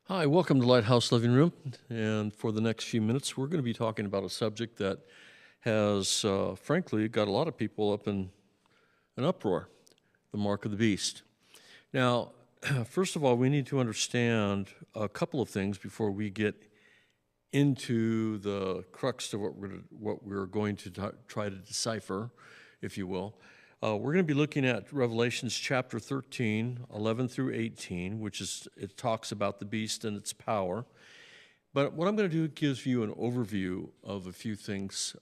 Hi, welcome to Lighthouse Living Room. And for the next few minutes, we're going to be talking about a subject that has, frankly, got a lot of people up in an uproar, the mark of the beast. Now, first of all, we need to understand a couple of things before we get into the crux of what we're going to try to decipher, if you will. We're going to be looking at Revelations chapter 13, 11 through 18, it talks about the beast and its power. But what I'm going to do gives you an overview of a few things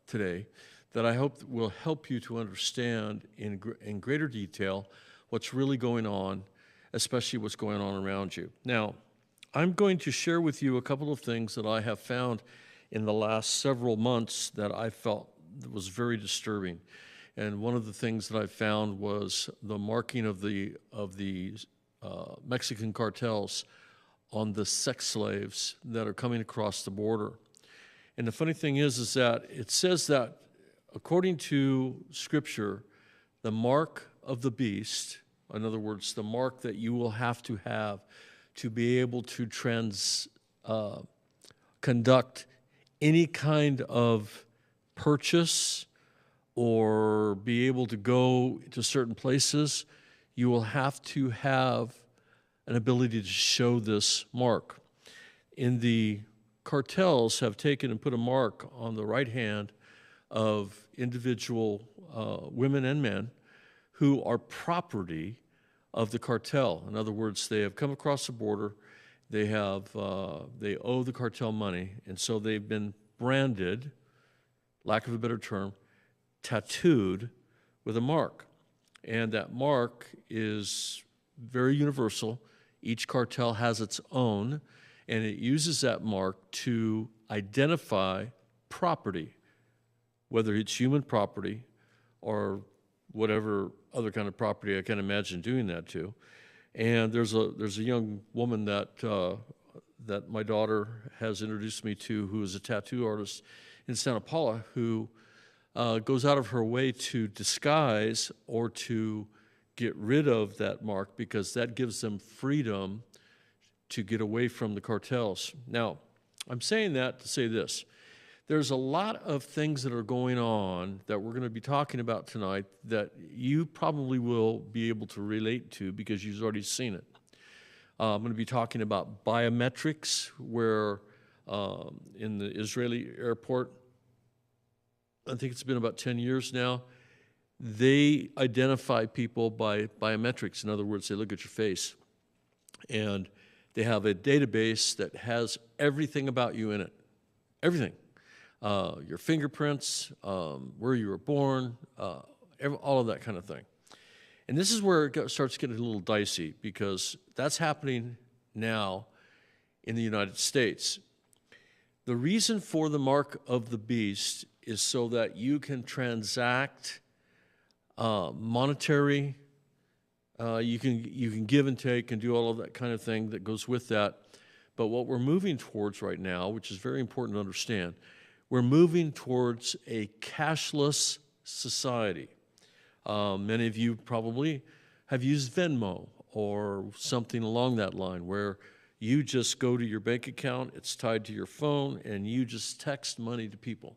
today that I hope will help you to understand in greater detail what's really going on, especially what's going on around you. Now, I'm going to share with you a couple of things that I have found in the last several months that I felt was very disturbing. And one of the things that I found was the marking of the Mexican cartels on the sex slaves that are coming across the border. And the funny thing is that it says that according to Scripture, the mark of the beast, in other words, the mark that you will have to be able to conduct any kind of purchase or be able to go to certain places, you will have to have an ability to show this mark. The cartels have taken and put a mark on the right hand of individual women and men who are property of the cartel. In other words, they have come across the border, they owe the cartel money, and so they've been branded, lack of a better term, tattooed with a mark. And that mark is very universal. Each cartel has its own, and it uses that mark to identify property, whether it's human property or whatever other kind of property I can imagine doing that to. And there's a young woman that my daughter has introduced me to, who is a tattoo artist in Santa Paula, who goes out of her way to disguise or to get rid of that mark because that gives them freedom to get away from the cartels. Now, I'm saying that to say this. There's a lot of things that are going on that we're going to be talking about tonight that you probably will be able to relate to because you've already seen it. I'm going to be talking about biometrics, where in the Israeli airport, I think it's been about 10 years now, they identify people by biometrics. In other words, they look at your face. And they have a database that has everything about you in it. Everything. Your fingerprints, where you were born, all of that kind of thing. And this is where it starts getting a little dicey because that's happening now in the United States. The reason for the mark of the beast is so that you can transact monetary, you can give and take and do all of that kind of thing that goes with that. But what we're moving towards right now, which is very important to understand, we're moving towards a cashless society. Many of you probably have used Venmo or something along that line, where you just go to your bank account, it's tied to your phone, and you just text money to people.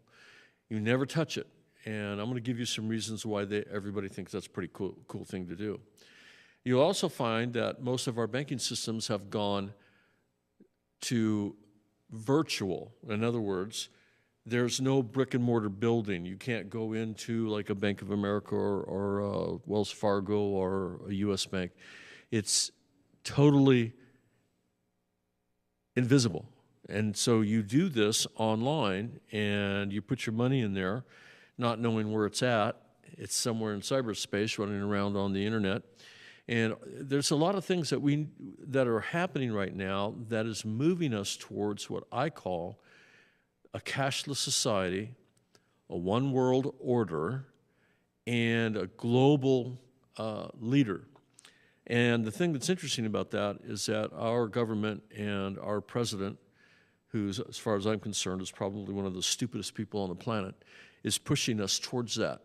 You never touch it. And I'm going to give you some reasons why everybody thinks that's a pretty cool thing to do. You'll also find that most of our banking systems have gone to virtual. In other words, there's no brick and mortar building. You can't go into like a Bank of America or Wells Fargo or a U.S. bank. It's totally invisible. And so you do this online and you put your money in there, not knowing where it's at. It's somewhere in cyberspace running around on the internet. And there's a lot of things that are happening right now that is moving us towards what I call a cashless society, a one world order, and a global leader. And the thing that's interesting about that is that our government and our president, who's, as far as I'm concerned, is probably one of the stupidest people on the planet, is pushing us towards that,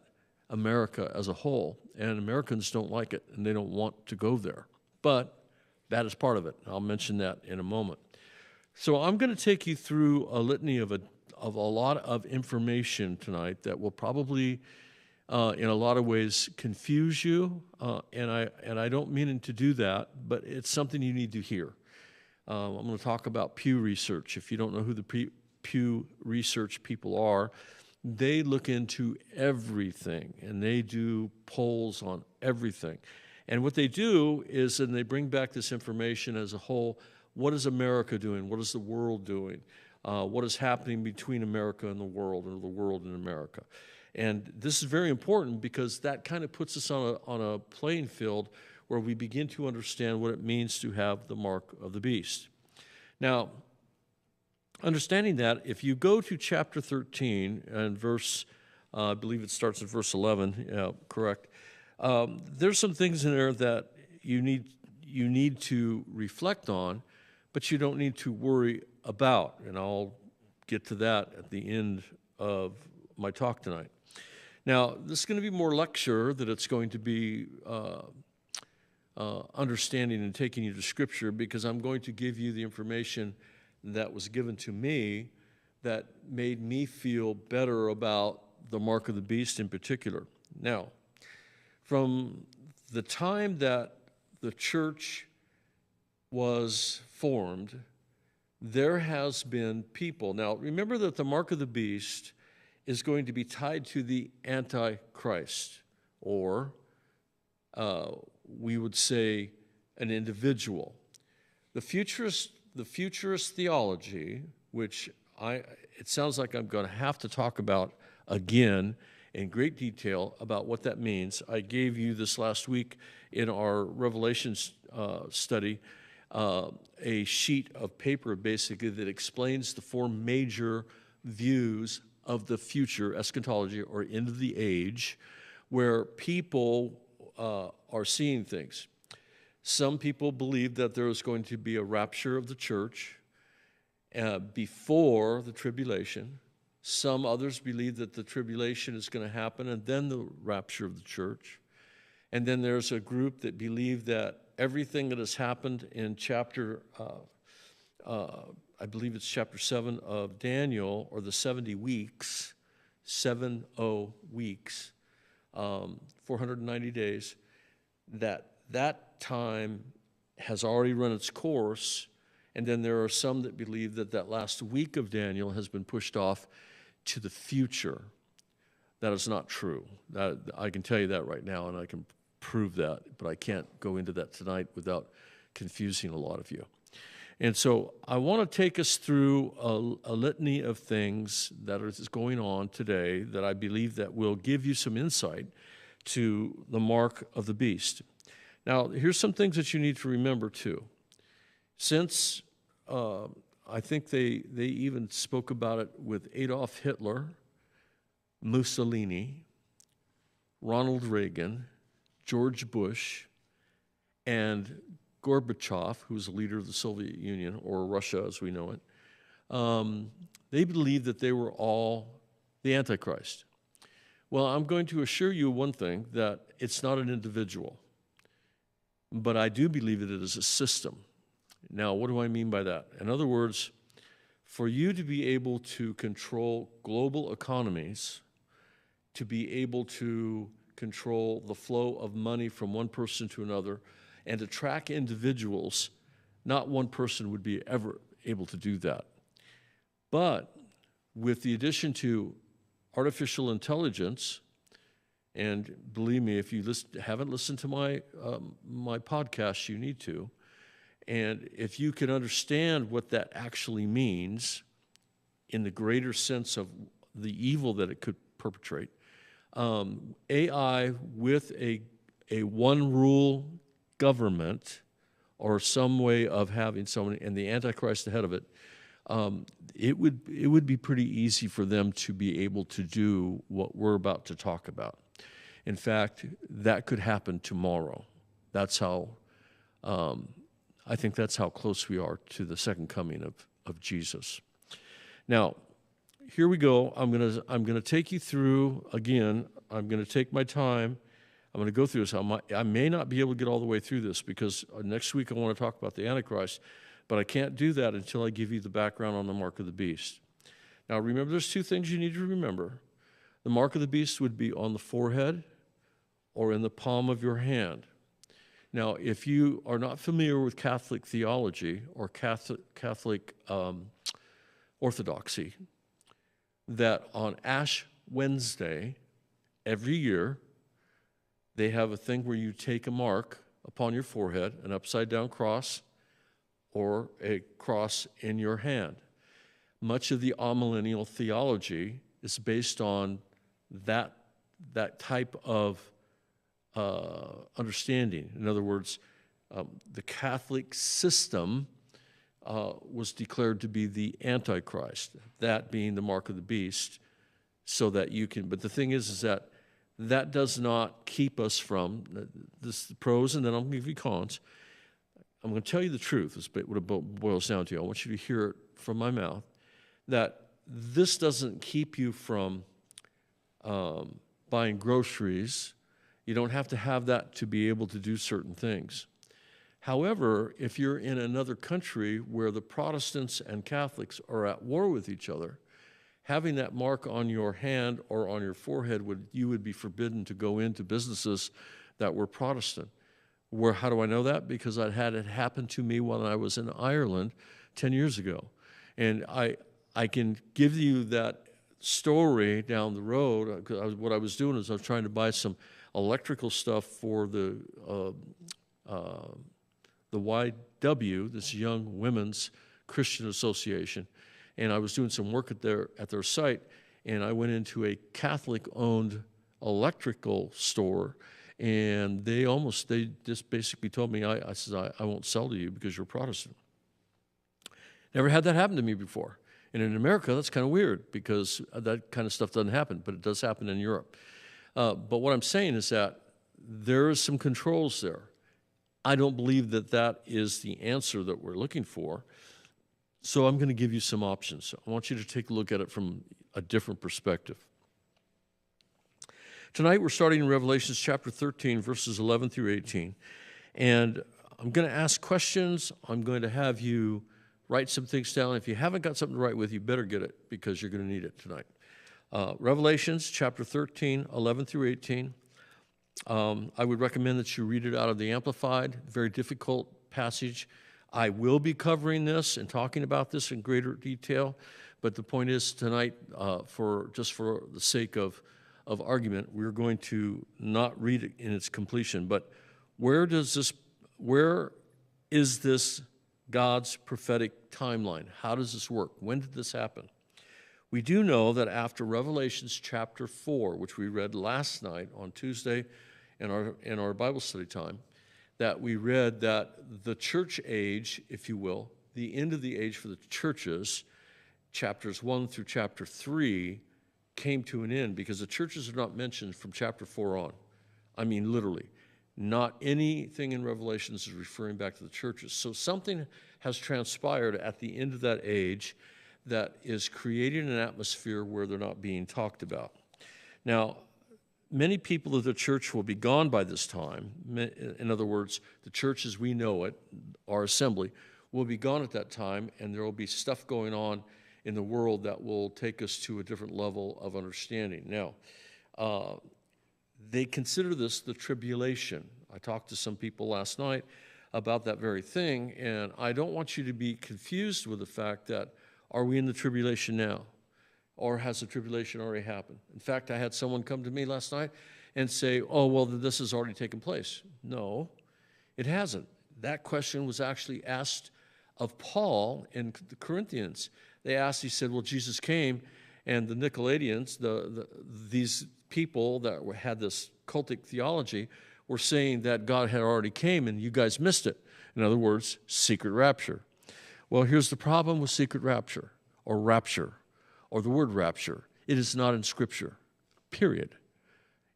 America as a whole. And Americans don't like it, and they don't want to go there. But That is part of it. I'll mention that in a moment. So I'm going to take you through a litany of a lot of information tonight that will probably, in a lot of ways, confuse you. And I don't mean to do that, but it's something you need to hear. I'm going to talk about Pew Research. If you don't know who the Pew Research people are, they look into everything, and they do polls on everything. And what they do is then they bring back this information as a whole. What is America doing? What is the world doing? What is happening between America and the world, or the world and America? And this is very important because that kind of puts us on a playing field where we begin to understand what it means to have the mark of the beast. Now, understanding that, if you go to chapter 13 and verse, I believe it starts at verse 11, yeah, correct, there's some things in there that you need to reflect on, but you don't need to worry about, and I'll get to that at the end of my talk tonight. Now, this is going to be more lecture than it's going to be understanding and taking you to Scripture, because I'm going to give you the information that was given to me that made me feel better about the mark of the beast in particular. Now, from the time that the church was formed, there has been people. Now, remember that the mark of the beast is going to be tied to the Antichrist, or we would say an individual. The futurist theology, which it sounds like I'm going to have to talk about again in great detail about what that means. I gave you this last week in our Revelations study a sheet of paper basically that explains the four major views of the future eschatology, or end of the age, where people are seeing things. Some people believe that there is going to be a rapture of the church before the tribulation. Some others believe that the tribulation is going to happen and then the rapture of the church. And then there's a group that believe that everything that has happened in chapter, I believe it's chapter 7 of Daniel, or the 70 weeks, 70 weeks, 490 days, that time has already run its course. And then there are some that believe that that last week of Daniel has been pushed off to the future. That is not true. I can tell you that right now, and I can prove that, but I can't go into that tonight without confusing a lot of you. And so I want to take us through a litany of things that is going on today that I believe that will give you some insight to the mark of the beast. Now, here's some things that you need to remember too. Since I think they even spoke about it with Adolf Hitler, Mussolini, Ronald Reagan, George Bush, and Gorbachev, who was the leader of the Soviet Union, or Russia as we know it, they believed that they were all the Antichrist. Well, I'm going to assure you one thing, that it's not an individual, but I do believe that it is a system. Now, what do I mean by that? In other words, for you to be able to control global economies, to be able to control the flow of money from one person to another, and to track individuals, not one person would be ever able to do that. But with the addition to artificial intelligence, and believe me, if you haven't listened to my podcast, you need to. And if you can understand what that actually means in the greater sense of the evil that it could perpetrate, AI with a one rule government, or some way of having someone and the Antichrist ahead of it, it would be pretty easy for them to be able to do what we're about to talk about. In fact, that could happen tomorrow. That's how, I think that's how close we are to the second coming of Jesus. Now, here we go. I'm gonna take you through, again, I'm gonna take my time. I'm going to go through this. I may not be able to get all the way through this because next week I want to talk about the Antichrist, but I can't do that until I give you the background on the mark of the beast. Now remember, there's two things you need to remember. The mark of the beast would be on the forehead or in the palm of your hand. Now, if you are not familiar with Catholic theology or Catholic orthodoxy, that on Ash Wednesday every year, they have a thing where you take a mark upon your forehead, an upside-down cross, or a cross in your hand. Much of the amillennial theology is based on that type of understanding. In other words, the Catholic system was declared to be the Antichrist, that being the mark of the beast, so that you can, but the thing is that does not keep us from, this the pros, and then I'll give you cons. I'm going to tell you the truth, is what it boils down to. I want you to hear it from my mouth, that this doesn't keep you from buying groceries. You don't have to have that to be able to do certain things. However, if you're in another country where the Protestants and Catholics are at war with each other, having that mark on your hand or on your forehead, you would be forbidden to go into businesses that were Protestant. How do I know that? Because I had it happen to me when I was in Ireland 10 years ago. And I can give you that story down the road. What I was doing is I was trying to buy some electrical stuff for the YW, this Young Women's Christian Association, and I was doing some work at their site, and I went into a Catholic-owned electrical store, and they just basically told me, I said, I won't sell to you because you're Protestant. Never had that happen to me before. And in America, that's kind of weird because that kind of stuff doesn't happen, but it does happen in Europe. But what I'm saying is that there is some controls there. I don't believe that is the answer that we're looking for. So I'm going to give you some options. I want you to take a look at it from a different perspective. Tonight we're starting in Revelations chapter 13, verses 11 through 18. And I'm going to ask questions. I'm going to have you write some things down. If you haven't got something to write with, you better get it because you're going to need it tonight. Revelations chapter 13, 11 through 18. I would recommend that you read it out of the Amplified, very difficult passage. I will be covering this and talking about this in greater detail, but the point is tonight, for the sake of argument, we're going to not read it in its completion. But where is this God's prophetic timeline? How does this work? When did this happen? We do know that after Revelations chapter 4, which we read last night on Tuesday in our Bible study time, that we read that the church age, if you will, the end of the age for the churches, chapters 1 through chapter 3, came to an end because the churches are not mentioned from chapter 4 on. I mean, literally. Not anything in Revelations is referring back to the churches. So something has transpired at the end of that age that is creating an atmosphere where they're not being talked about. Now, many people of the church will be gone by this time. In other words, the church as we know it, our assembly, will be gone at that time, and there will be stuff going on in the world that will take us to a different level of understanding. Now, they consider this the tribulation. I talked to some people last night about that very thing, and I don't want you to be confused with the fact that, are we in the tribulation now? Or has the tribulation already happened? In fact, I had someone come to me last night and say, oh, well, this has already taken place. No, it hasn't. That question was actually asked of Paul in the Corinthians. He said, well, Jesus came, and the Nicolaitans, these people that had this cultic theology, were saying that God had already came and you guys missed it. In other words, secret rapture. Well, here's the problem with secret rapture, or the word rapture. It is not in Scripture, period.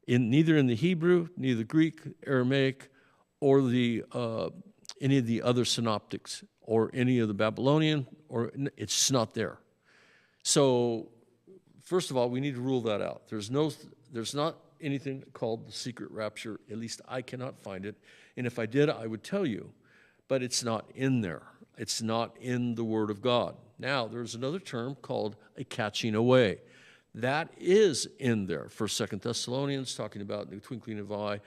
Neither in the Hebrew, neither Greek, Aramaic, or any of the other synoptics, or any of the Babylonian, it's just not there. So, first of all, we need to rule that out. There's not anything called the secret rapture. At least I cannot find it. And if I did, I would tell you. But it's not in there. It's not in the Word of God. Now, there's another term called a catching away. That is in there. For 2 Thessalonians, talking about the twinkling of an eye,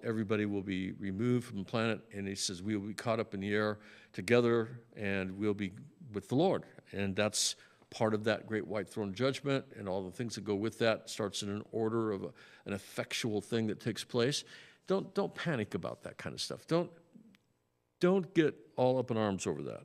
everybody will be removed from the planet, and he says we will be caught up in the air together, and we'll be with the Lord. And that's part of that great white throne judgment, and all the things that go with that. Starts in an order of an effectual thing that takes place. Don't panic about that kind of stuff. Don't get all up in arms over that.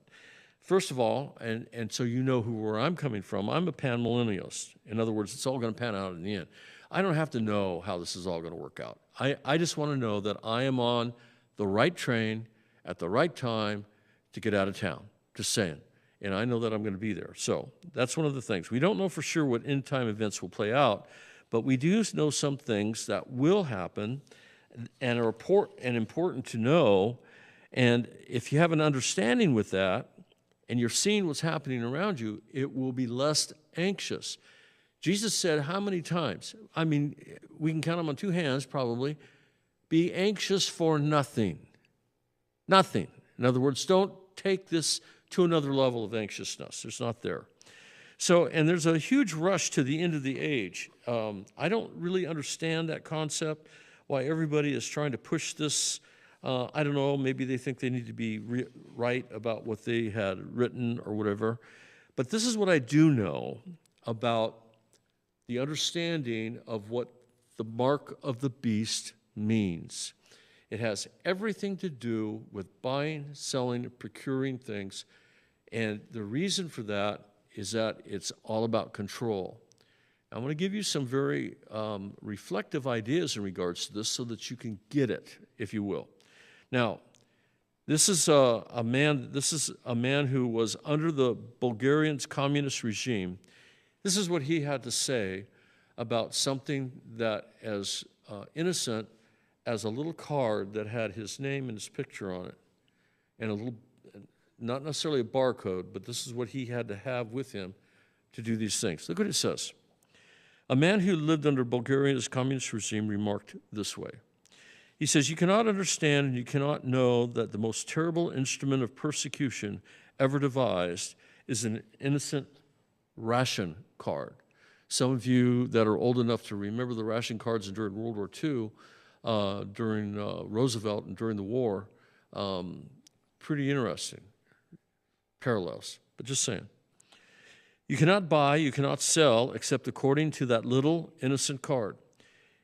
First of all, and so you know where I'm coming from, I'm a panmillennialist. In other words, it's all going to pan out in the end. I don't have to know how this is all going to work out. I just want to know that I am on the right train at the right time to get out of town, just saying. And I know that I'm going to be there. So that's one of the things. We don't know for sure what end-time events will play out, but we do know some things that will happen and are important to know. And if you have an understanding with that, and you're seeing what's happening around you, it will be less anxious. Jesus said how many times? I mean, we can count them on two hands probably. Be anxious for nothing. Nothing. In other words, don't take this to another level of anxiousness. There's not there. So, and there's a huge rush to the end of the age. I don't really understand that concept, why everybody is trying to push this. I don't know, maybe they think they need to be right about what they had written or whatever. But this is what I do know about the understanding of what the mark of the beast means. It has everything to do with buying, selling, procuring things. And the reason for that is that it's all about control. I'm going to give you some very reflective ideas in regards to this so that you can get it, if you will. Now, this is a man who was under the Bulgarian communist regime. This is what he had to say about something that as innocent as a little card that had his name and his picture on it, and a little, not necessarily a barcode, but this is what he had to have with him to do these things. Look what it says. A man who lived under Bulgaria's communist regime remarked this way. He says, "You cannot understand and you cannot know that the most terrible instrument of persecution ever devised is an innocent ration card." Some of you that are old enough to remember the ration cards during World War II, during Roosevelt and during the war, pretty interesting parallels, but just saying. You cannot buy, you cannot sell except according to that little innocent card.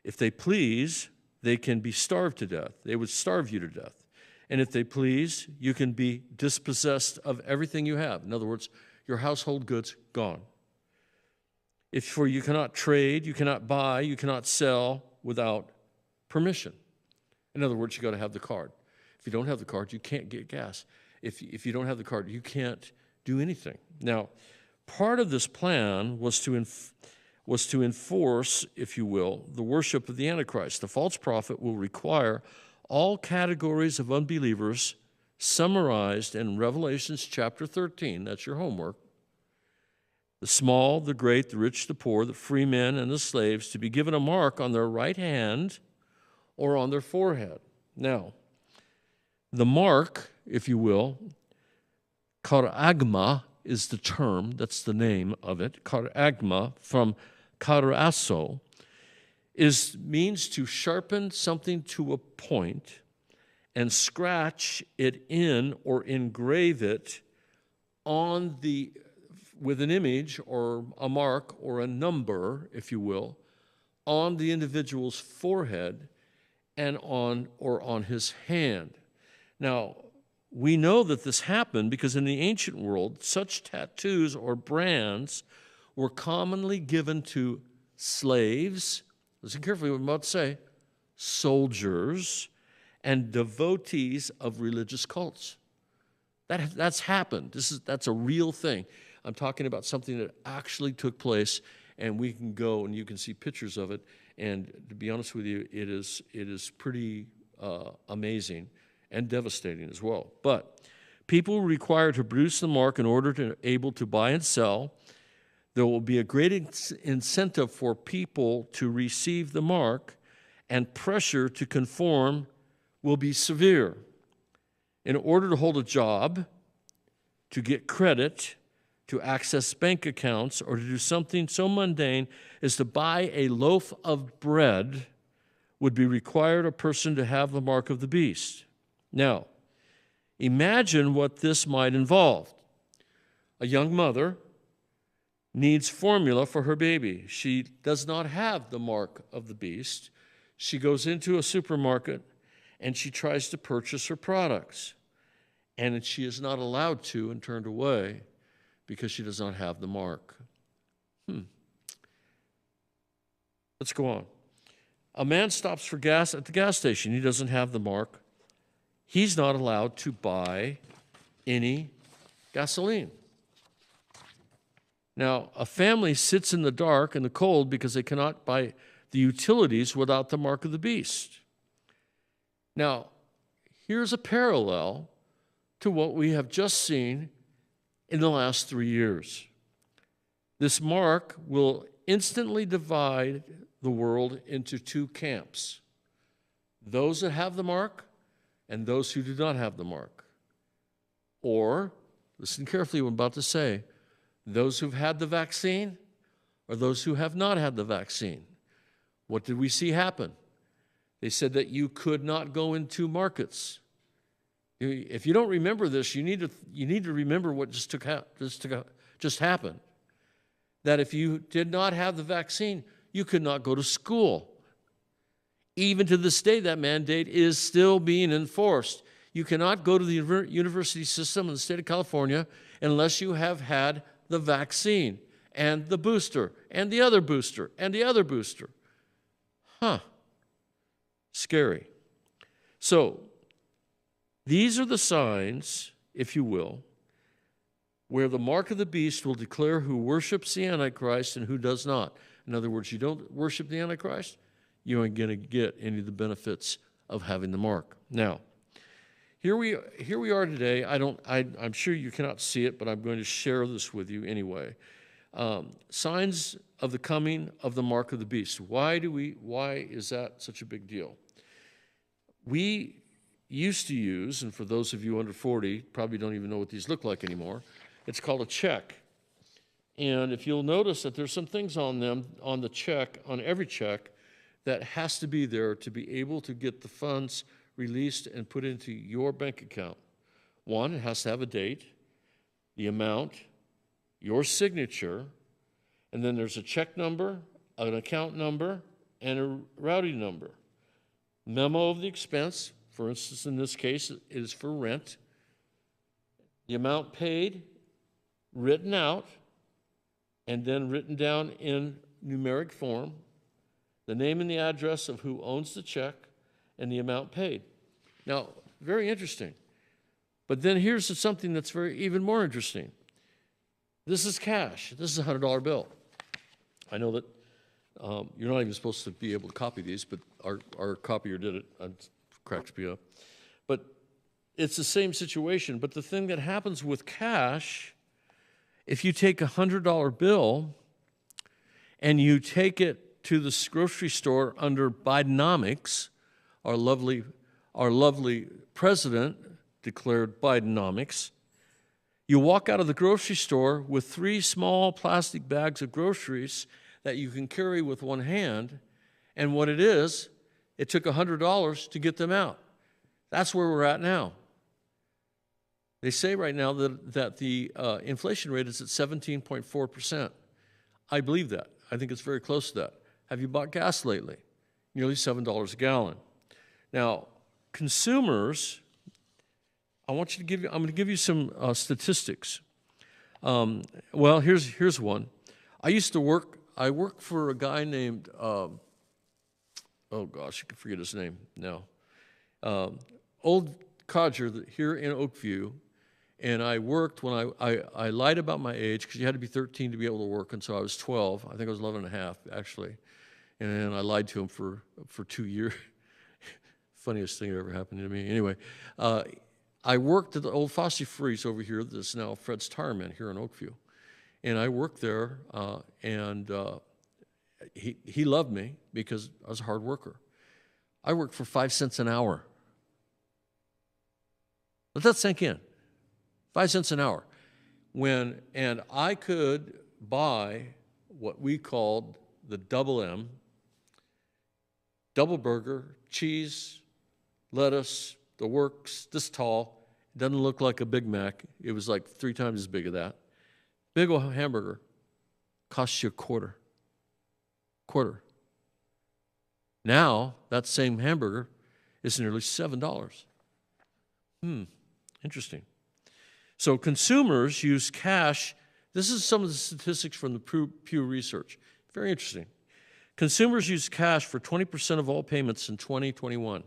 If they please, they can be starved to death. They would starve you to death. And if they please, you can be dispossessed of everything you have. In other words, your household goods gone. For you cannot trade, you cannot buy, you cannot sell without permission. In other words, you got to have the card. If you don't have the card, you can't get gas. If you don't have the card, you can't do anything. Now, part of this plan was to enforce, if you will, the worship of the Antichrist. The false prophet will require all categories of unbelievers summarized in Revelations chapter 13. That's your homework. The small, the great, the rich, the poor, the free men, and the slaves to be given a mark on their right hand or on their forehead. Now, the mark, if you will, charagma is the term, that's the name of it. Charagma from charasso means to sharpen something to a point and scratch it in or engrave it on with an image or a mark or a number, if you will, on the individual's forehead and on his hand. Now, we know that this happened because in the ancient world, such tattoos or brands were commonly given to slaves, listen carefully what I'm about to say, soldiers, and devotees of religious cults. That's happened. That's a real thing. I'm talking about something that actually took place, and we can go and you can see pictures of it. And to be honest with you, it is pretty amazing and devastating as well. But people were required to produce the mark in order to be able to buy and sell. There will be a great incentive for people to receive the mark, and pressure to conform will be severe. In order to hold a job, to get credit, to access bank accounts, or to do something so mundane as to buy a loaf of bread would be required a person to have the mark of the beast. Now, imagine what this might involve. A young mother needs formula for her baby. She does not have the mark of the beast. She goes into a supermarket and she tries to purchase her products. And she is not allowed to and turned away because she does not have the mark. Let's go on. A man stops for gas at the gas station. He doesn't have the mark. He's not allowed to buy any gasoline. Now, a family sits in the dark and the cold because they cannot buy the utilities without the mark of the beast. Now, here's a parallel to what we have just seen in the last 3 years. This mark will instantly divide the world into two camps: those that have the mark and those who do not have the mark. Or, listen carefully what I'm about to say, those who've had the vaccine or those who have not had the vaccine. What did we see happen? They said that you could not go into markets. If you don't remember this, you need to remember what just happened. That if you did not have the vaccine, you could not go to school. Even to this day, that mandate is still being enforced. You cannot go to the university system in the state of California unless you have had the vaccine and the booster and the other booster and the other booster. Scary. So, these are the signs, if you will, where the mark of the beast will declare who worships the Antichrist and who does not. In other words, you don't worship the Antichrist, you aren't going to get any of the benefits of having the mark. Now, here we are today. I'm sure you cannot see it, but I'm going to share this with you anyway. Signs of the coming of the mark of the beast. Why is that such a big deal? We used to use, and for those of you under 40, probably don't even know what these look like anymore, it's called a check. And if you'll notice that there's some things on them, on the check, on every check, that has to be there to be able to get the funds released and put into your bank account. One, it has to have a date, the amount, your signature, and then there's a check number, an account number, and a routing number. Memo of the expense, for instance, in this case, it is for rent. The amount paid, written out, and then written down in numeric form, the name and the address of who owns the check, and the amount paid. Now, very interesting. But then here's something that's even more interesting. This is cash. This is a $100 bill. I know that you're not even supposed to be able to copy these, but our copier did it. It cracks me up. But it's the same situation. But the thing that happens with cash, if you take a $100 bill and you take it to the grocery store under Bidenomics, our lovely president declared Bidenomics, you walk out of the grocery store with 3 small plastic bags of groceries that you can carry with one hand, and what it is, it took $100 to get them out. That's where we're at now. They say right now that the inflation rate is at 17.4%. I believe that. I think it's very close to that. Have you bought gas lately? Nearly $7 a gallon. Now, consumers, I'm going to give you some statistics. Well, here's one. I worked for a guy named, oh gosh, I can forget his name now. Old codger here in Oakview, and I worked when I lied about my age because you had to be 13 to be able to work, and so I was 12. I think I was 11 and a half, actually. And I lied to him for 2 years. Funniest thing that ever happened to me. Anyway, I worked at the old Fosse Freeze over here that's now Fred's Tire Man here in Oakview. and I worked there, and he loved me because I was a hard worker. I worked for 5 cents an hour. Let that sink in. 5 cents an hour. And I could buy what we called the double M, double burger, cheese, lettuce, the works, this tall. It doesn't look like a Big Mac. It was like 3 times as big as that. Big old hamburger costs you a quarter. Now, that same hamburger is nearly $7. Interesting. So consumers use cash. This is some of the statistics from the Pew Research. Very interesting. Consumers use cash for 20% of all payments in 2021,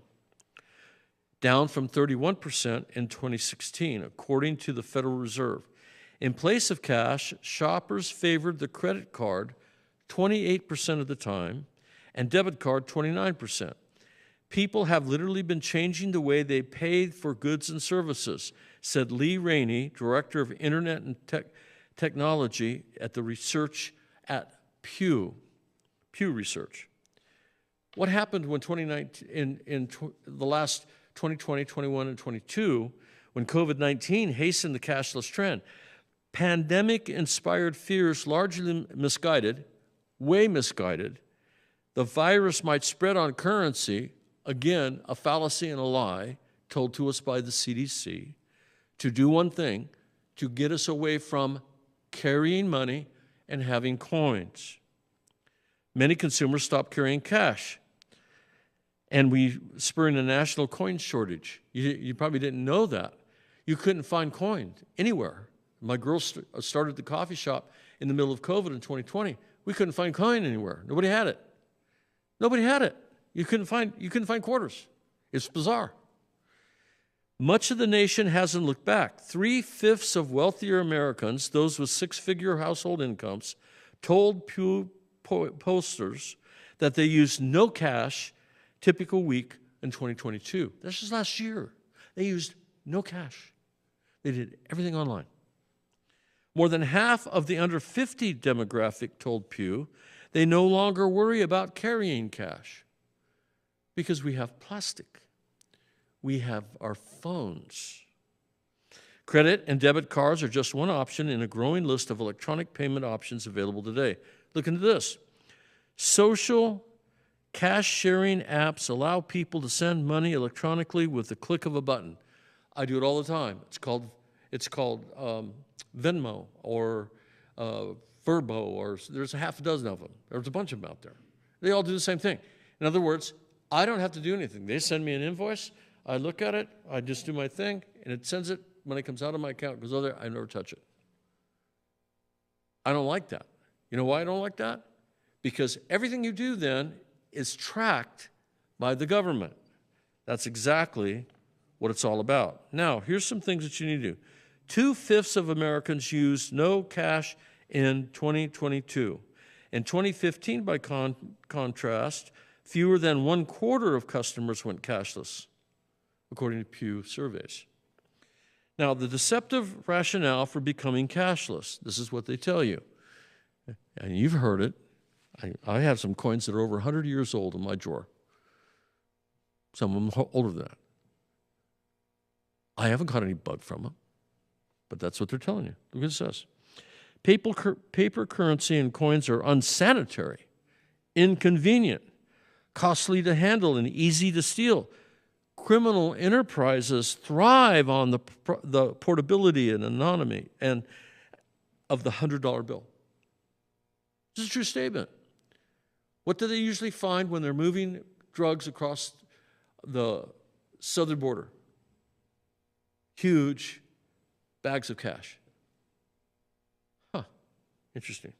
down from 31% in 2016, according to the Federal Reserve. In place of cash, shoppers favored the credit card 28% of the time and debit card 29%. People have literally been changing the way they pay for goods and services, said Lee Rainey, Director of Internet and Technology at the research at Pew Research. What happened when in the last 2020, 21, and 22, when COVID-19 hastened the cashless trend? Pandemic-inspired fears, largely misguided, way misguided. The virus might spread on currency, again, a fallacy and a lie told to us by the CDC, to do one thing, to get us away from carrying money and having coins. Many consumers stopped carrying cash, and we spurring a national coin shortage. You probably didn't know that. You couldn't find coins anywhere. My girls started the coffee shop in the middle of COVID in 2020. We couldn't find coin anywhere. Nobody had it. Nobody had it. You couldn't find quarters. It's bizarre. Much of the nation hasn't looked back. 3/5 of wealthier Americans, those with 6-figure household incomes, told Pew pollsters that they used no cash typical week in 2022. That's just last year. They used no cash. They did everything online. More than half of the under 50 demographic told Pew they no longer worry about carrying cash because we have plastic. We have our phones. Credit and debit cards are just one option in a growing list of electronic payment options available today. Look into this. Social cash-sharing apps allow people to send money electronically with the click of a button. I do it all the time. It's called Venmo or Verbo, or there's a half a dozen of them. There's a bunch of them out there. They all do the same thing. In other words, I don't have to do anything. They send me an invoice. I look at it. I just do my thing, and it sends it. When it comes out of my account, it goes over there. I never touch it. I don't like that. You know why I don't like that? Because everything you do then is tracked by the government. That's exactly what it's all about. Now, here's some things that you need to do. 2/5 of Americans used no cash in 2022. In 2015, by contrast, fewer than 1/4 of customers went cashless, according to Pew surveys. Now, the deceptive rationale for becoming cashless, this is what they tell you. And you've heard it. I have some coins that are over 100 years old in my drawer. Some of them older than that. I haven't caught any bug from them, but that's what they're telling you. Look what it says. Paper currency and coins are unsanitary, inconvenient, costly to handle, and easy to steal. Criminal enterprises thrive on the portability and anonymity of the $100 bill. This is a true statement. What do they usually find when they're moving drugs across the southern border? Huge bags of cash. Interesting.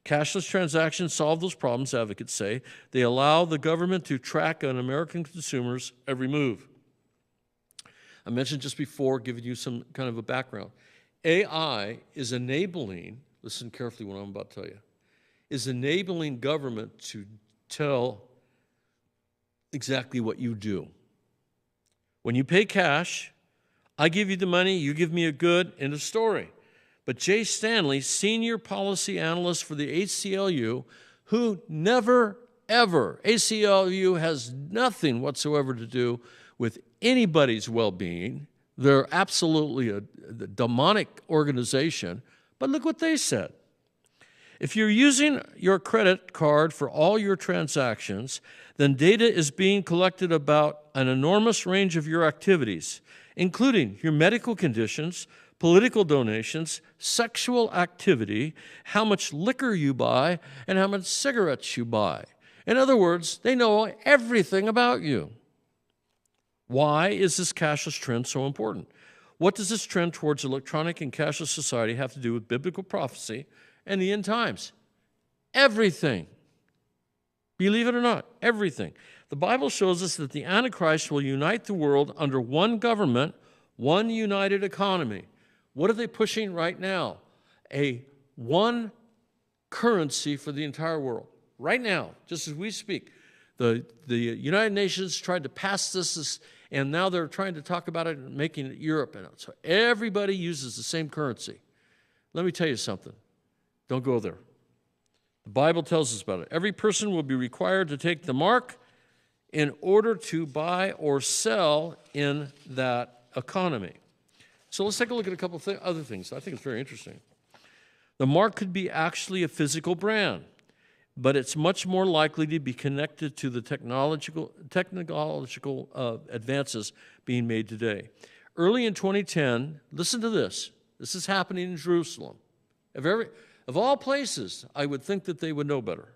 Cashless transactions solve those problems, advocates say. They allow the government to track an American consumer's every move. I mentioned just before, giving you some kind of a background. AI is enabling, listen carefully what I'm about to tell you, is enabling government to tell exactly what you do. When you pay cash, I give you the money, you give me a good, end of story. But Jay Stanley, senior policy analyst for the ACLU, who never, ever, ACLU has nothing whatsoever to do with anybody's well-being. They're absolutely a demonic organization. But look what they said. If you're using your credit card for all your transactions, then data is being collected about an enormous range of your activities, including your medical conditions, political donations, sexual activity, how much liquor you buy, and how much cigarettes you buy. In other words, they know everything about you. Why is this cashless trend so important? What does this trend towards electronic and cashless society have to do with biblical prophecy and the end times? Everything. Believe it or not, everything. The Bible shows us that the Antichrist will unite the world under one government, one united economy. What are they pushing right now? One currency for the entire world. Right now, just as we speak, the United Nations tried to pass this, and now they're trying to talk about it and making it Europe. And so everybody uses the same currency. Let me tell you something. Don't go there. The Bible tells us about it. Every person will be required to take the mark in order to buy or sell in that economy. So let's take a look at a couple of other things. I think it's very interesting. The mark could be actually a physical brand, but it's much more likely to be connected to the technological advances being made today. Early in 2010, listen to this. This is happening in Jerusalem. Of all places, I would think that they would know better.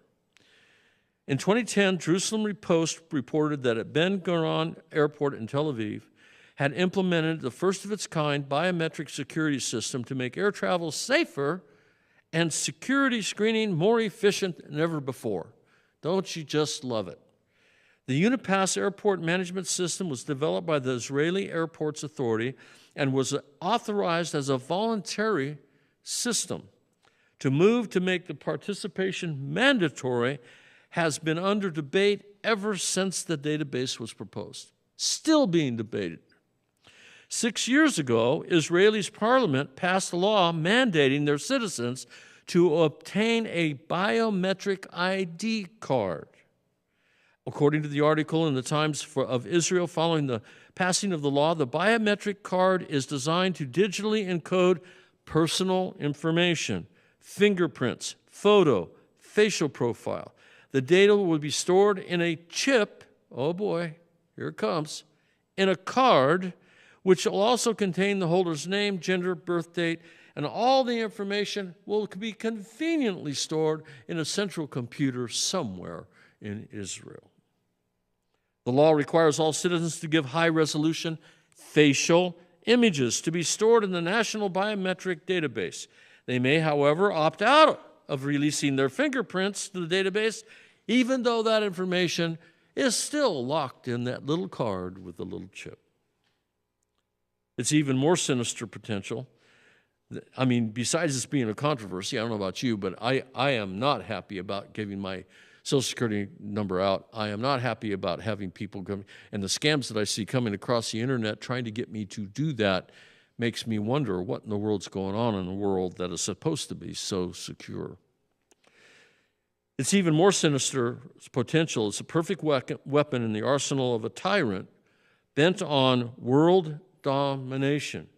In 2010, Jerusalem Post reported that at Ben Gurion Airport in Tel Aviv had implemented the first of its kind biometric security system to make air travel safer and security screening more efficient than ever before. Don't you just love it? The Unipass airport management system was developed by the Israeli Airports Authority and was authorized as a voluntary system. To move to make the participation mandatory has been under debate ever since the database was proposed. Still being debated. 6 years ago, Israel's parliament passed a law mandating their citizens to obtain a biometric ID card. According to the article in the Times of Israel following the passing of the law, the biometric card is designed to digitally encode personal information, fingerprints, photo, facial profile. The data will be stored in a chip, oh boy, here it comes, in a card, which will also contain the holder's name, gender, birth date, and all the information will be conveniently stored in a central computer somewhere in Israel. The law requires all citizens to give high-resolution facial images to be stored in the National Biometric Database. They may, however, opt out of releasing their fingerprints to the database, even though that information is still locked in that little card with the little chip. It's even more sinister potential. I mean, besides this being a controversy, I don't know about you, but I am not happy about giving my Social Security number out. I am not happy about having people come, and the scams that I see coming across the internet trying to get me to do that makes me wonder what in the world's going on in a world that is supposed to be so secure. It's even more sinister potential. It's a perfect weapon in the arsenal of a tyrant bent on world domination.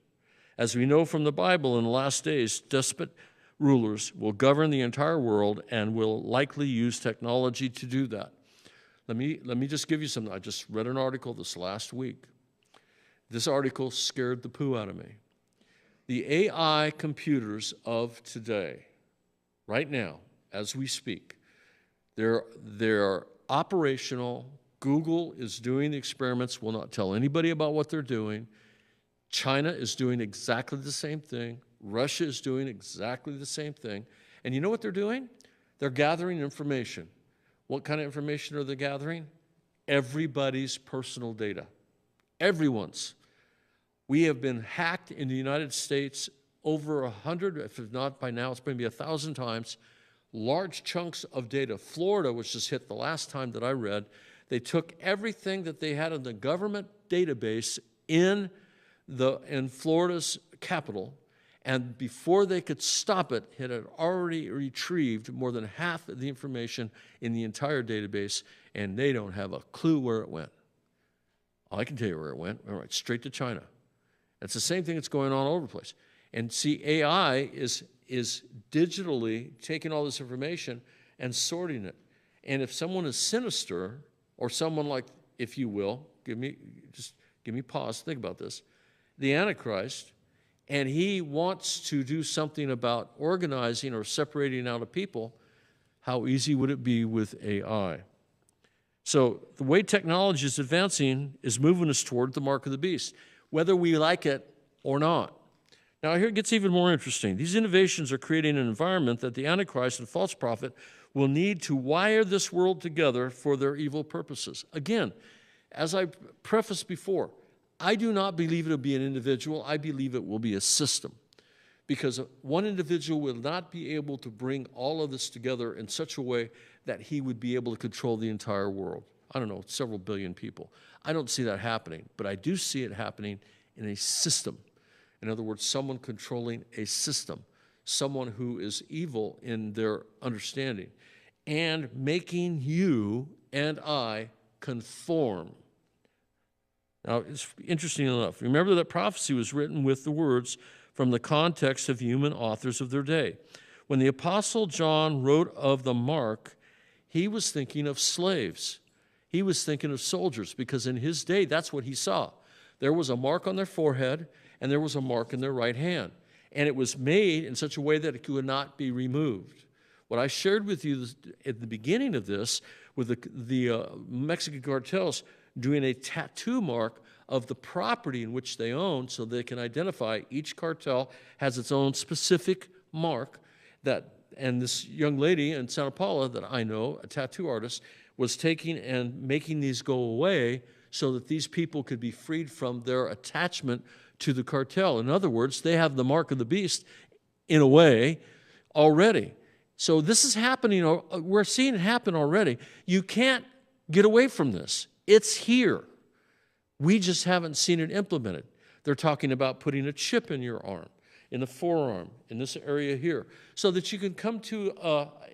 As we know from the Bible, in the last days, despot rulers will govern the entire world and will likely use technology to do that. Let me just give you something. I just read an article this last week. This article scared the poo out of me. The AI computers of today, right now, as we speak, they're operational. Google is doing the experiments, will not tell anybody about what they're doing. China is doing exactly the same thing. Russia is doing exactly the same thing. And you know what they're doing? They're gathering information. What kind of information are they gathering? Everybody's personal data. Everyone's. We have been hacked in the United States over 100, if not by now, it's maybe 1,000 times. Large chunks of data. Florida, which just hit the last time that I read, they took everything that they had in the government database in Florida's capital, And before they could stop it, it had already retrieved more than half of the information in the entire database, and they don't have a clue where it went. I can tell you where it went. It went straight to China. It's the same thing that's going on all over the place. And see, AI is digitally taking all this information and sorting it. And if someone is sinister, or someone like, if you will, give me pause, think about this, the Antichrist, and he wants to do something about organizing or separating out of people, how easy would it be with AI? So the way technology is advancing is moving us toward the mark of the beast, whether we like it or not. Now here it gets even more interesting. These innovations are creating an environment that the Antichrist and false prophet will need to wire this world together for their evil purposes. Again, as I prefaced before, I do not believe it will be an individual. I believe it will be a system, because one individual will not be able to bring all of this together in such a way that he would be able to control the entire world. I don't know, several billion people. I don't see that happening, but I do see it happening in a system. In other words, someone controlling a system, someone who is evil in their understanding, and making you and I conform. Now, it's interesting enough. Remember that prophecy was written with the words from the context of human authors of their day. When the Apostle John wrote of the mark, he was thinking of slaves. He was thinking of soldiers, because in his day, that's what he saw. There was a mark on their forehead, and there was a mark in their right hand. And it was made in such a way that it could not be removed. What I shared with you at the beginning of this, with the Mexican cartels doing a tattoo mark of the property in which they own, so they can identify each cartel has its own specific mark. And this young lady in Santa Paula that I know, a tattoo artist, was taking and making these go away so that these people could be freed from their attachment to the cartel. In other words, they have the mark of the beast in a way already. So this is happening. We're seeing it happen already. You can't get away from this. It's here. We just haven't seen it implemented. They're talking about putting a chip in your arm, in the forearm, in this area here, so that you can come to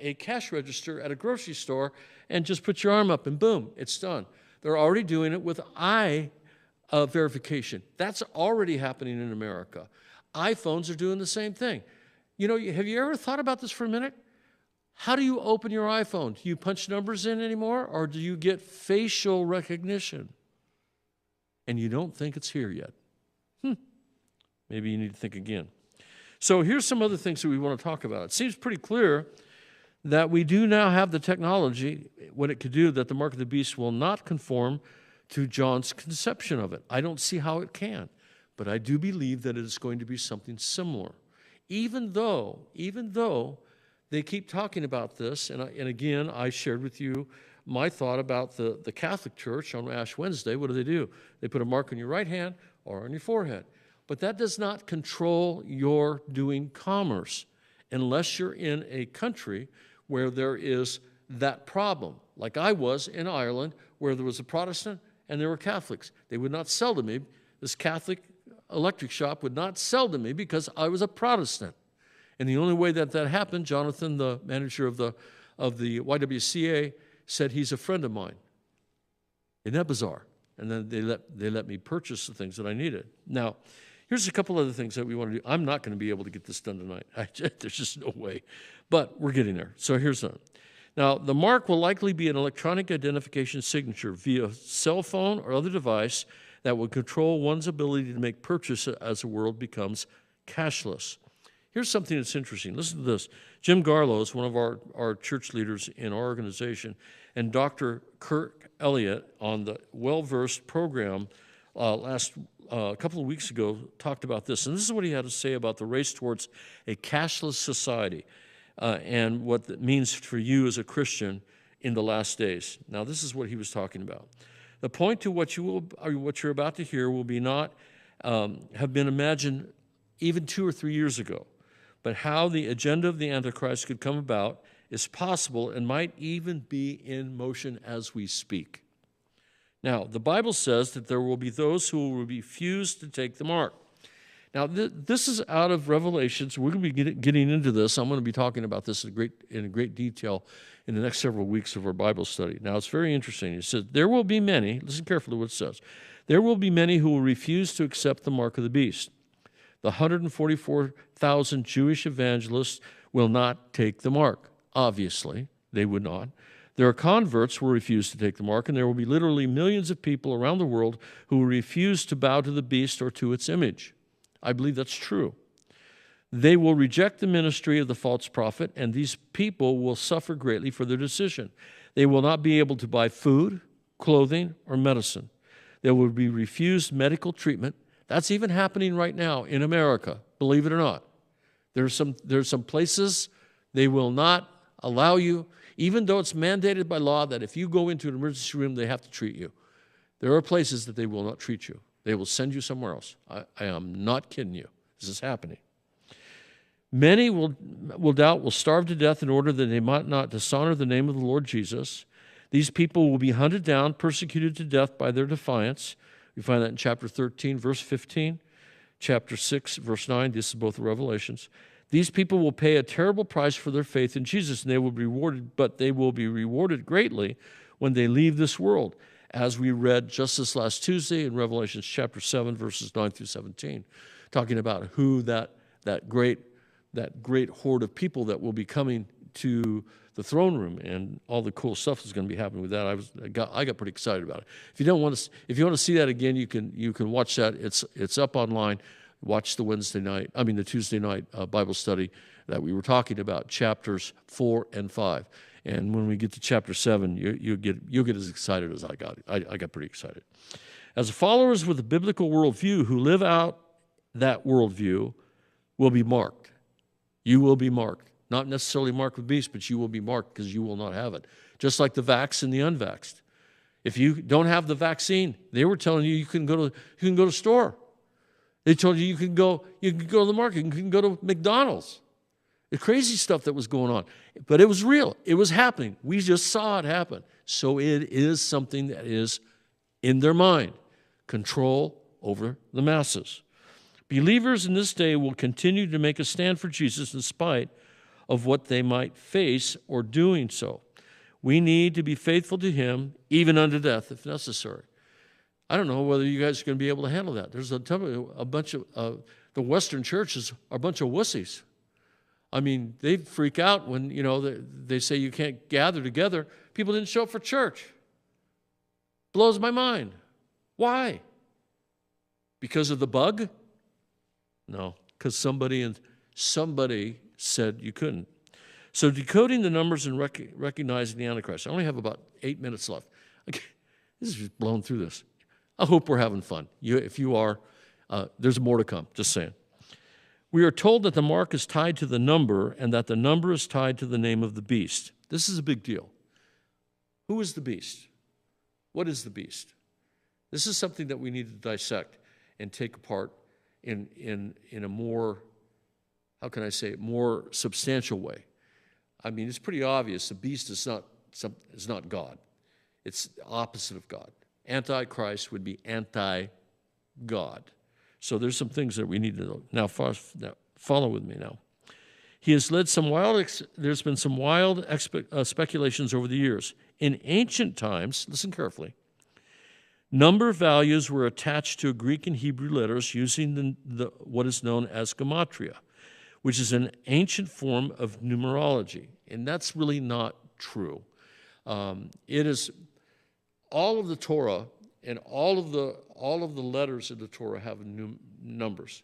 a cash register at a grocery store and just put your arm up and boom, it's done. They're already doing it with eye verification. That's already happening in America. iPhones are doing the same thing. You know, have you ever thought about this for a minute? How do you open your iPhone? Do you punch numbers in anymore, or do you get facial recognition? And you don't think it's here yet. Maybe you need to think again. So here's some other things that we want to talk about. It seems pretty clear that we do now have the technology, what it could do, that the mark of the beast will not conform to John's conception of it. I don't see how it can, but I do believe that it is going to be something similar. Even though they keep talking about this, and again, I shared with you my thought about the Catholic Church on Ash Wednesday. What do? They put a mark on your right hand or on your forehead. But that does not control your doing commerce unless you're in a country where there is that problem. Like I was in Ireland, where there was a Protestant and there were Catholics. They would not sell to me. This Catholic electric shop would not sell to me because I was a Protestant. And the only way that happened, Jonathan, the manager of the YWCA, said he's a friend of mine. Isn't that bizarre? And then they let me purchase the things that I needed. Now, here's a couple other things that we want to do. I'm not going to be able to get this done tonight. There's just no way. But we're getting there. So here's one. Now, the mark will likely be an electronic identification signature via cell phone or other device that will control one's ability to make purchase as the world becomes cashless. Here's something that's interesting. Listen to this. Jim Garlow is one of our church leaders in our organization, and Dr. Kirk Elliott on the Well-Versed program a couple of weeks ago talked about this. And this is what he had to say about the race towards a cashless society and what that means for you as a Christian in the last days. Now, this is what he was talking about. The point to what you're about to hear will be not have been imagined even 2 or 3 years ago. But how the agenda of the Antichrist could come about is possible and might even be in motion as we speak. Now, the Bible says that there will be those who will refuse to take the mark. Now, this is out of Revelations. We're going to be getting into this. I'm going to be talking about this in great detail in the next several weeks of our Bible study. Now, it's very interesting. It says, there will be many, listen carefully to what it says, there will be many who will refuse to accept the mark of the beast. The 144,000 Jewish evangelists will not take the mark. Obviously, they would not. There are converts who will refuse to take the mark, and there will be literally millions of people around the world who will refuse to bow to the beast or to its image. I believe that's true. They will reject the ministry of the false prophet, and these people will suffer greatly for their decision. They will not be able to buy food, clothing, or medicine. They will be refused medical treatment. That's even happening right now in America, believe it or not. There's some places they will not allow you, even though it's mandated by law that if you go into an emergency room, they have to treat you. There are places that they will not treat you. They will send you somewhere else. I am not kidding you. This is happening. Many will starve to death in order that they might not dishonor the name of the Lord Jesus. These people will be hunted down, persecuted to death by their defiance. We find that in chapter 13, verse 15, chapter 6, verse 9. This is both the Revelations. These people will pay a terrible price for their faith in Jesus, and they will be rewarded, but they will be rewarded greatly when they leave this world, as we read just this last Tuesday in Revelation chapter 7, verses 9 through 17, talking about who that great horde of people that will be coming to the throne room, and all the cool stuff is going to be happening with that. I got pretty excited about it. If you want to see that again, you can watch that. It's up online. Watch the Tuesday night Bible study that we were talking about, chapters 4 and 5. And when we get to chapter 7, you'll get as excited as I got. I got pretty excited. As followers with a biblical worldview who live out that worldview will be marked. You will be marked. Not necessarily marked with beast, but you will be marked because you will not have it. Just like the vaxxed and the unvaxxed. If you don't have the vaccine, they were telling you you can go to the store. They told you can go to the market, you can go to McDonald's. The crazy stuff that was going on. But it was real. It was happening. We just saw it happen. So it is something that is in their mind. Control over the masses. Believers in this day will continue to make a stand for Jesus in spite of what they might face or doing so. We need to be faithful to him, even unto death, if necessary. I don't know whether you guys are going to be able to handle that. There's a bunch of the Western churches are a bunch of wussies. I mean, they freak out when, they say you can't gather together. People didn't show up for church. Blows my mind. Why? Because of the bug? No, because somebody said you couldn't. So decoding the numbers and recognizing the Antichrist. I only have about 8 minutes left. Okay, this is just blown through this. I hope we're having fun. If you are, there's more to come, just saying. We are told that the mark is tied to the number and that the number is tied to the name of the beast. This is a big deal. Who is the beast? What is the beast? This is something that we need to dissect and take apart in a more, how can I say it, more substantial way. I mean, it's pretty obvious. The beast is not God. It's the opposite of God. Antichrist would be anti-God. So there's some things that we need to know. Now, follow with me now. He has led there's been some wild speculations over the years. In ancient times, listen carefully, number values were attached to Greek and Hebrew letters using what is known as gematria, which is an ancient form of numerology. And that's really not true. It is all of the Torah and all of the letters of the Torah have numbers.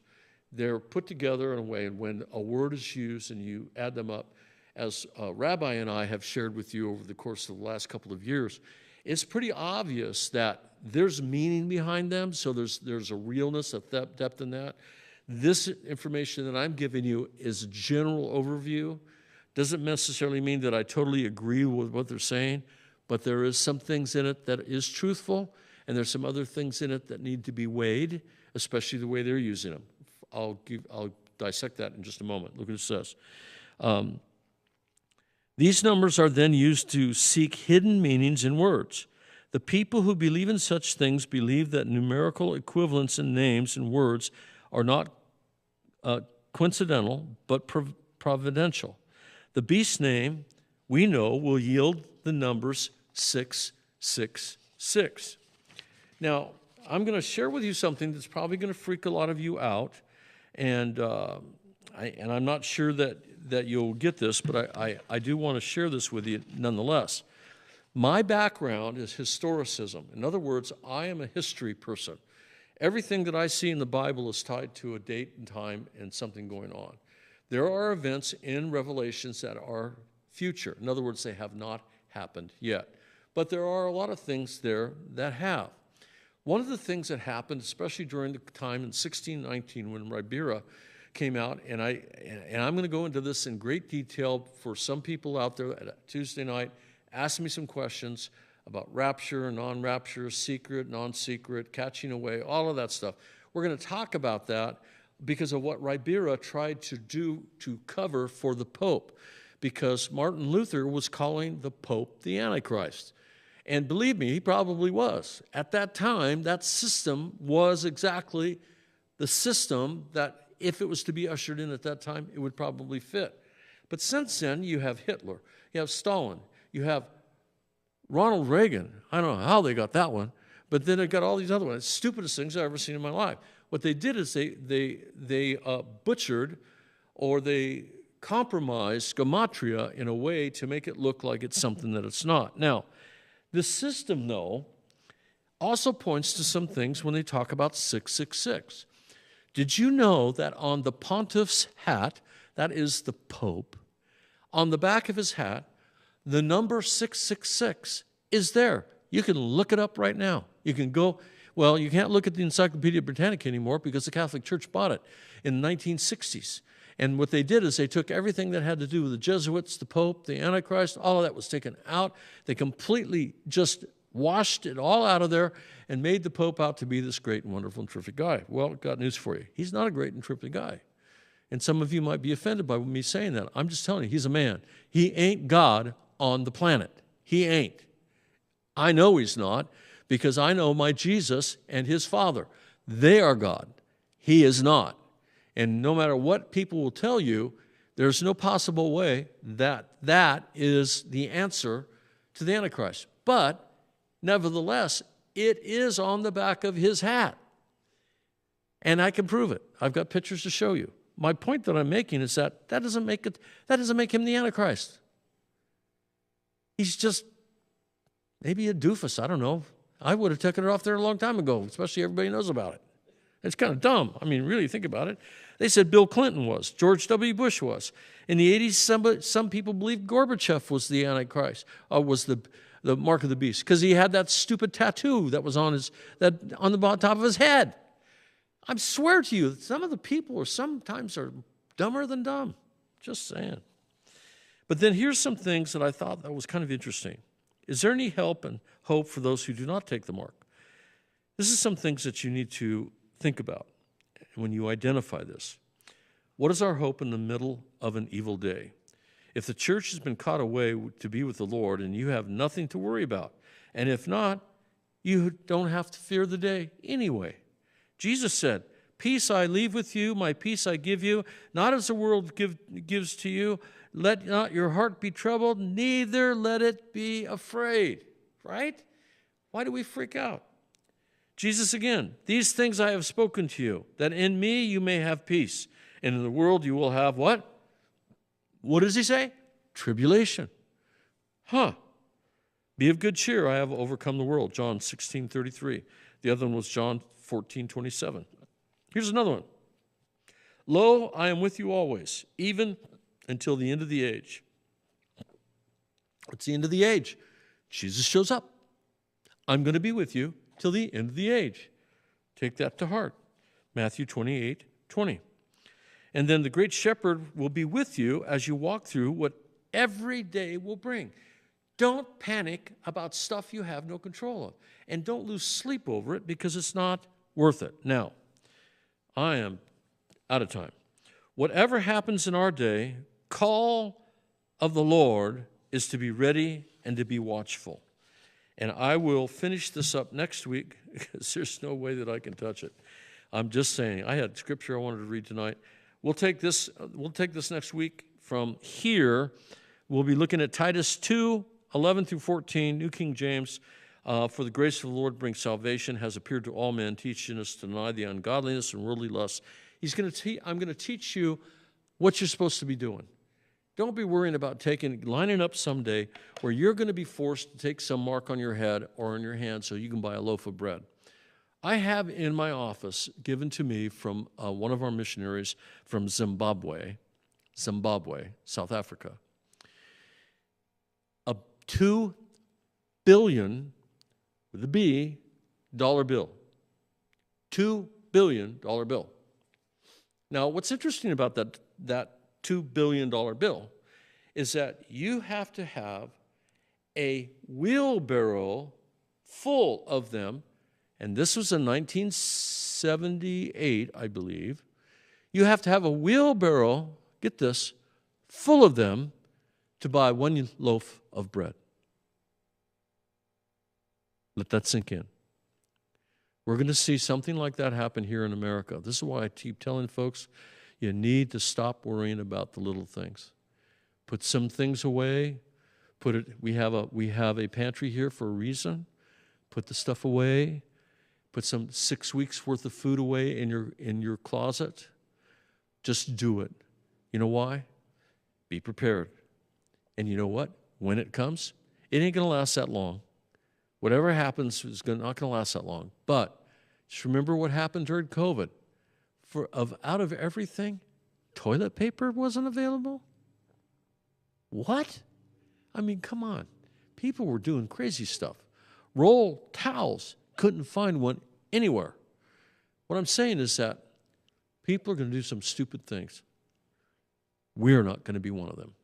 They're put together in a way, and when a word is used and you add them up, as Rabbi and I have shared with you over the course of the last couple of years, it's pretty obvious that there's meaning behind them, so there's a realness, a depth in that. This information that I'm giving you is a general overview. Doesn't necessarily mean that I totally agree with what they're saying, but there is some things in it that is truthful, and there's some other things in it that need to be weighed, especially the way they're using them. I'll dissect that in just a moment. Look what it says. These numbers are then used to seek hidden meanings in words. The people who believe in such things believe that numerical equivalents in names and words are not coincidental, but providential. The beast name, we know, will yield the numbers 666. Now, I'm going to share with you something that's probably going to freak a lot of you out, and I'm not sure that you'll get this, but I do want to share this with you nonetheless. My background is historicism. In other words, I am a history person. Everything that I see in the Bible is tied to a date and time and something going on. There are events in Revelations that are future. In other words, they have not happened yet. But there are a lot of things there that have. One of the things that happened, especially during the time in 1619 when Ribera came out, and I'm going to go into this in great detail for some people out there at Tuesday night, ask me some questions about rapture, non-rapture, secret, non-secret, catching away, all of that stuff. We're going to talk about that because of what Ribera tried to do to cover for the Pope, because Martin Luther was calling the Pope the Antichrist. And believe me, he probably was. At that time, that system was exactly the system that, if it was to be ushered in at that time, it would probably fit. But since then, you have Hitler, you have Stalin, you have Ronald Reagan. I don't know how they got that one, but then they got all these other ones. Stupidest things I've ever seen in my life. What they did is they butchered or they compromised gematria in a way to make it look like it's something that it's not. Now, the system, though, also points to some things when they talk about 666. Did you know that on the pontiff's hat, that is the Pope, on the back of his hat, the number 666 is there? You can look it up right now. You can go, well, you can't look at the Encyclopedia Britannica anymore because the Catholic Church bought it in the 1960s. And what they did is they took everything that had to do with the Jesuits, the Pope, the Antichrist, all of that was taken out. They completely just washed it all out of there and made the Pope out to be this great and wonderful and terrific guy. Well, I've got news for you. He's not a great and terrific guy. And some of you might be offended by me saying that. I'm just telling you, he's a man. He ain't God on the planet. He ain't. I know he's not, because I know my Jesus and his Father. They are God. He is not. And no matter what people will tell you, there's no possible way that that is the answer to the Antichrist. But nevertheless, it is on the back of his hat. And I can prove it. I've got pictures to show you. My point that I'm making is that doesn't make him the Antichrist. He's just maybe a doofus. I don't know. I would have taken it off there a long time ago, especially everybody knows about it. It's kind of dumb. I mean, really think about it. They said Bill Clinton was. George W. Bush was. In the 80s, some people believe Gorbachev was the Antichrist, or was the mark of the beast, because he had that stupid tattoo that was on the top of his head. I swear to you, some of the people sometimes are dumber than dumb. Just saying. But then here's some things that I thought that was kind of interesting. Is there any help and hope for those who do not take the mark? This is some things that you need to think about when you identify this. What is our hope in the middle of an evil day? If the church has been caught away to be with the Lord and you have nothing to worry about, and if not, you don't have to fear the day anyway. Jesus said, "Peace I leave with you, my peace I give you, not as the world gives to you. Let not your heart be troubled, neither let it be afraid." Right? Why do we freak out? Jesus again, "These things I have spoken to you, that in me you may have peace. And in the world you will have" what? What does he say? Tribulation. "Be of good cheer, I have overcome the world." John 16:33. The other one was John 14:27. Here's another one. "Lo, I am with you always, even until the end of the age." What's the end of the age? Jesus shows up. I'm going to be with you till the end of the age. Take that to heart. Matthew 28:20. "And then the great shepherd will be with you as you walk through what every day will bring." Don't panic about stuff you have no control of. And don't lose sleep over it, because it's not worth it. Now, I am out of time. Whatever happens in our day, call of the Lord is to be ready and to be watchful. And I will finish this up next week, because there's no way that I can touch it. I'm just saying, I had scripture I wanted to read tonight. We'll take this next week from here. We'll be looking at Titus 2, 11 through 14, New King James. For the grace of the Lord brings salvation, has appeared to all men, teaching us to deny the ungodliness and worldly lusts. I'm going to teach you what you're supposed to be doing. Don't be worrying about lining up someday where you're going to be forced to take some mark on your head or on your hand so you can buy a loaf of bread. I have in my office, given to me from one of our missionaries from Zimbabwe, South Africa, a $2 billion, with a B, dollar bill. $2 billion bill. Now, what's interesting about that $2 billion bill is that you have to have a wheelbarrow full of them, and this was in 1978, I believe. You have to have a wheelbarrow, get this, full of them to buy one loaf of bread. Let that sink in. We're going to see something like that happen here in America. This is why I keep telling folks, you need to stop worrying about the little things. Put some things away. We have a pantry here for a reason. Put the stuff away. Put some 6 weeks worth of food away in your closet. Just do it. You know why? Be prepared. And you know what? When it comes, it ain't going to last that long. Whatever happens is not going to last that long. But just remember what happened during COVID. Out of everything, toilet paper wasn't available? What? I mean, come on. People were doing crazy stuff. Roll towels, couldn't find one anywhere. What I'm saying is that people are going to do some stupid things. We're not going to be one of them.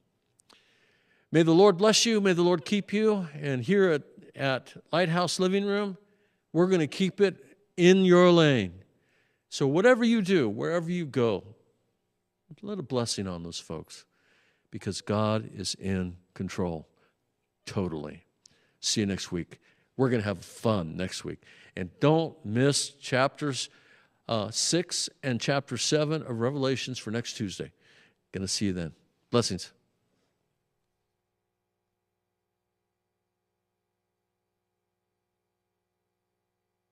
May the Lord bless you. May the Lord keep you. And here at Lighthouse Living Room, we're going to keep it in your lane. So whatever you do, wherever you go, let a blessing on those folks because God is in control totally. See you next week. We're going to have fun next week. And don't miss chapters 6 and chapter 7 of Revelations for next Tuesday. Going to see you then. Blessings.